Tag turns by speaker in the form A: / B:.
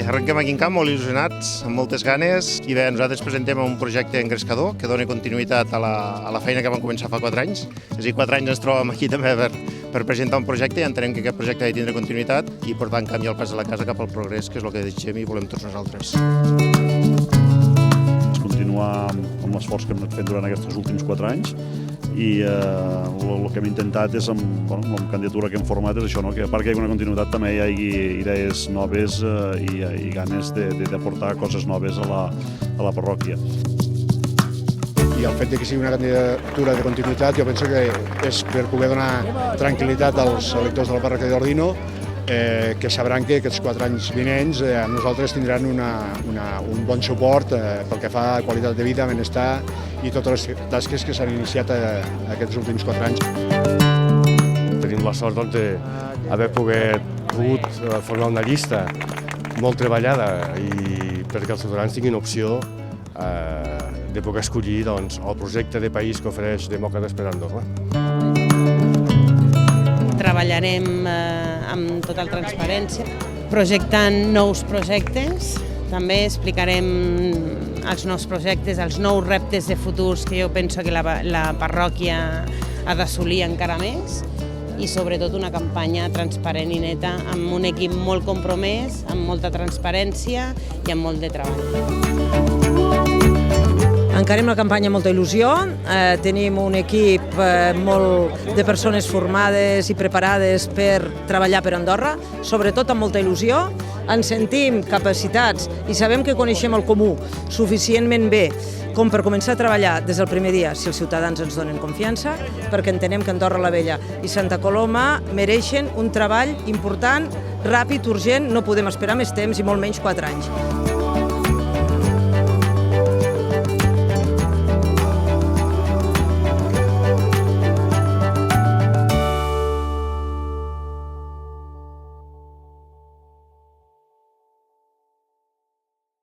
A: arrenquem aquí en camp molt il·lusionats, amb moltes ganes, i bé, nosaltres presentem un projecte engrescador que dona continuïtat a la feina que vam començar fa 4 anys. És a dir, 4 anys ens trobem aquí també per presentar un projecte i entenem que aquest projecte ha de tindre continuïtat i portar en canvi el pas de la casa cap al progrés, que és el que desitgem i volem tots nosaltres.
B: Continuar amb l'esforç que hem anat fent durant aquests últims 4 anys i el que hem intentat és, amb la candidatura que hem format, és això, que a part que hi hagi una continuïtat també hi hagi idees noves i ganes d'aportar coses noves a la parròquia.
C: I el fet que sigui una candidatura de continuïtat jo penso que és per poder donar tranquil·litat als electors de la parròquia d'Ordino, que sabran que aquests 4 anys vinents nosaltres tindran un bon suport pel que fa a qualitat de vida, benestar i totes les tasques que s'han iniciat aquests últims 4 anys.
D: Tenim la sort d'haver pogut formar una llista molt treballada i perquè els ciutadans tinguin opció de poder escollir el projecte de país que ofereix Demòcrates per Andorra.
E: Treballarem amb total transparència, projectant nous projectes. També explicarem els nous projectes, els nous reptes de futurs que jo penso que la parròquia ha d'assolir encara més i sobretot una campanya transparent i neta amb un equip molt compromès, amb molta transparència i amb molt de treball.
F: Encarem la campanya amb molta il·lusió, tenim un equip de persones formades i preparades per treballar per Andorra, sobretot amb molta il·lusió, ens sentim capacitats i sabem que coneixem el comú suficientment bé com per començar a treballar des del primer dia si els ciutadans ens donen confiança, perquè entenem que Andorra la Vella i Santa Coloma mereixen un treball important, ràpid, urgent, no podem esperar més temps i molt menys 4 anys.